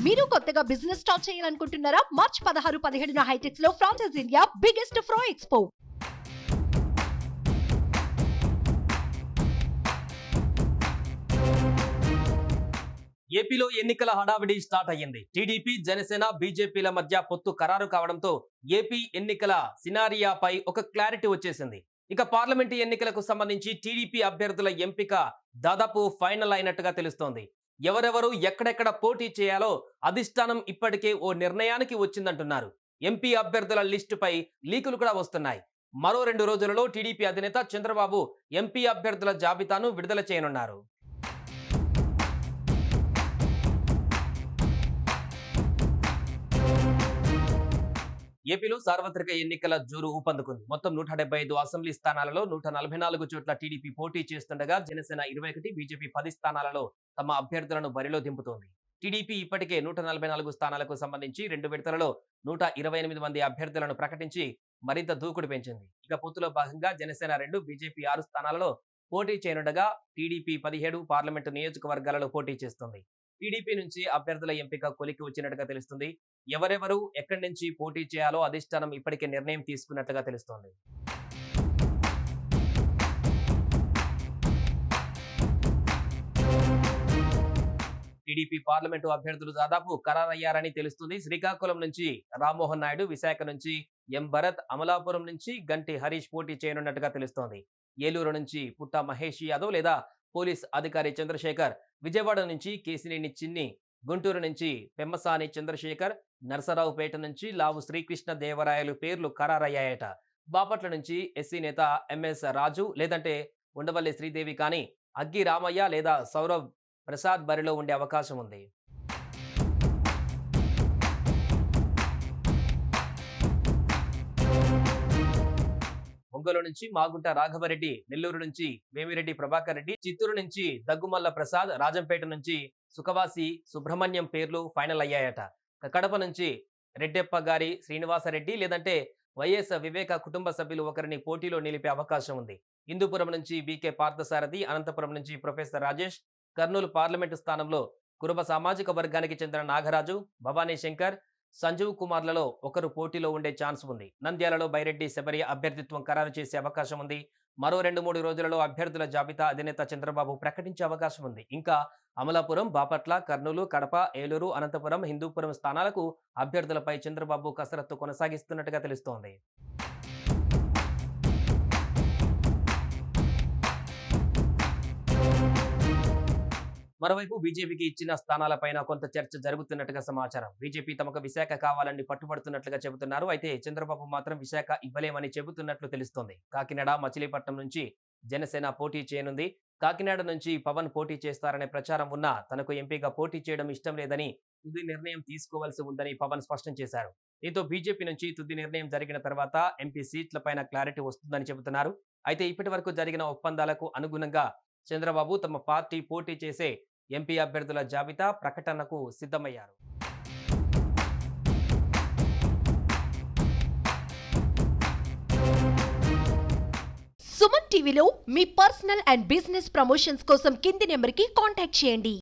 మీరు కొత్తగా business start చేయాలనుకుంటున్నారా? మార్చ్ 16, 17న హైటెక్స్ లో ఫ్రాన్సెస్ ఇండియా బిగ్గెస్ట్ ఫ్రో ఎక్స్పో. ఏపీలో ఎన్నికల హడావిడి స్టార్ట్ అయ్యింది. టీడీపీ, జనసేన, బీజేపీల మధ్య పొత్తు ఖరారు కావడంతో ఏపీ ఎన్నికల సినారియాపై ఒక క్లారిటీ వచ్చేసింది. ఇక పార్లమెంటు ఎన్నికలకు సంబంధించి టీడీపీ అభ్యర్థుల ఎంపిక దాదాపు ఫైనల్ అయినట్టుగా తెలుస్తోంది. ఎవరెవరు ఎక్కడెక్కడ పోటీ చేయాలో అధిష్టానం ఇప్పటికే ఓ నిర్ణయానికి వచ్చిందంటున్నారు. ఎంపీ అభ్యర్థుల లిస్టుపై లీకులు కూడా వస్తున్నాయి. మరో 2 రోజులలో టీడీపీ అధినేత చంద్రబాబు ఎంపీ అభ్యర్థుల జాబితాను విడుదల చేయనున్నారు. ఏపీలో సార్వత్రిక ఎన్నికల జోరు ఊపందుకుంది. మొత్తం 175 అసెంబ్లీ స్థానాలలో 144 చోట్ల టీడీపీ పోటీ చేస్తుండగా జనసేన 21, బీజేపీ 10 స్థానాలలో తమ అభ్యర్థులను బరిలో దింపుతోంది. టీడీపీ ఇప్పటికే 144 స్థానాలకు సంబంధించి 2 విడతలలో 128 మంది అభ్యర్థులను ప్రకటించి మరింత దూకుడు పెంచింది. ఇక పొత్తులో భాగంగా జనసేన 2, బీజేపీ 6 స్థానాలలో పోటీ చేయనుండగా టీడీపీ 17 పార్లమెంటు నియోజకవర్గాలలో పోటీ చేస్తుంది. టీడీపీ నుంచి అభ్యర్థుల ఎంపిక కొలికి వచ్చినట్టుగా తెలుస్తుంది. ఎవరెవరు ఎక్కడి నుంచి పోటీ చేయాలో అధిష్టానం ఇప్పటికే నిర్ణయం తీసుకున్నట్లుగా తెలుస్తోంది. టీడీపీ పార్లమెంటు అభ్యర్థులు దాదాపు ఖరారయ్యారని తెలుస్తుంది. శ్రీకాకుళం నుంచి రామ్మోహన్ నాయుడు, విశాఖ నుంచి ఎం భరత్, అమలాపురం నుంచి గంటి హరీష్ పోటీ చేయనున్నట్టుగా తెలుస్తోంది. ఏలూరు నుంచి పుట్ట మహేష్ యాదవ్ లేదా పోలీస్ అధికారి చంద్రశేఖర్, విజయవాడ నుంచి కేసినేని చిన్ని, గుంటూరు నుంచి పెమ్మసాని చంద్రశేఖర్, నరసరావుపేట నుంచి లావు శ్రీకృష్ణ దేవరాయలు పేర్లు ఖరారయ్యాయట. బాపట్ల నుంచి ఎస్సీ నేత ఎంఎస్ రాజు లేదంటే ఉండవల్లి శ్రీదేవి కానీ అగ్గి రామయ్య లేదా సౌరవ్ ప్రసాద్ బరిలో ఉండే అవకాశం ఉంది. ఒంగోలు నుంచి మాగుంట రాఘవరెడ్డి, నెల్లూరు నుంచి వేమిరెడ్డి ప్రభాకర్ రెడ్డి, చిత్తూరు నుంచి దగ్గుమల్ల ప్రసాద్, రాజంపేట నుంచి సుఖవాసి సుబ్రహ్మణ్యం పేర్లు ఫైనల్ అయ్యాయట. కడప నుంచి రెడ్డెప్ప గారి శ్రీనివాసరెడ్డి లేదంటే వైఎస్ వివేక కుటుంబ సభ్యులు ఒకరిని పోటీలో నిలిపే అవకాశం ఉంది. హిందూపురం నుంచి బీకే పార్థసారథి, అనంతపురం నుంచి ప్రొఫెసర్ రాజేష్, కర్నూలు పార్లమెంటు స్థానంలో కురుబ సామాజిక వర్గానికి చెందిన నాగరాజు, భవానీ శంకర్, సంజీవ్ కుమార్లలో ఒకరు పోటీలో ఉండే ఛాన్స్ ఉంది. నంద్యాలలో బైరెడ్డి శబరి అభ్యర్థిత్వం ఖరారు చేసే అవకాశం ఉంది. మరో 2-3 రోజులలో అభ్యర్థుల జాబితా అధినేత చంద్రబాబు ప్రకటించే అవకాశం ఉంది. ఇంకా అమలాపురం, బాపట్ల, కర్నూలు, కడప, ఏలూరు, అనంతపురం, హిందూపురం స్థానాలకు అభ్యర్థులపై చంద్రబాబు కసరత్తు కొనసాగిస్తున్నట్టుగా తెలుస్తోంది. మరోవైపు బీజేపీకి ఇచ్చిన స్థానాలపైన కొంత చర్చ జరుగుతున్నట్టుగా సమాచారం. బీజేపీ తమకు విశాఖ కావాలని పట్టుబడుతున్నట్లుగా చెబుతున్నారు. అయితే చంద్రబాబు మాత్రం విశాఖ ఇవ్వలేమని చెబుతున్నట్లు తెలుస్తోంది. కాకినాడ, మచిలీపట్నం నుంచి జనసేన పోటీ చేయనుంది. కాకినాడ నుంచి పవన్ పోటీ చేస్తారనే ప్రచారం ఉన్నా తనకు ఎంపీగా పోటీ చేయడం ఇష్టం లేదని, తుది నిర్ణయం తీసుకోవాల్సి ఉందని పవన్ స్పష్టం చేశారు. దీంతో బీజేపీ నుంచి తుది నిర్ణయం జరిగిన తర్వాత ఎంపీ సీట్లపైన క్లారిటీ వస్తుందని చెబుతున్నారు. అయితే ఇప్పటి వరకు జరిగిన ఒప్పందాలకు అనుగుణంగా చంద్రబాబు తమ పార్టీ పోటీ చేసే ఎంపీ అభ్యర్థుల జాబితా ప్రకటనకు సిద్ధమయ్యారు. సుమన్ టీవీలో మీ పర్సనల్ అండ్ బిజినెస్ ప్రమోషన్స్ కోసం కింది నెంబర్కి కాంటాక్ట్ చేయండి.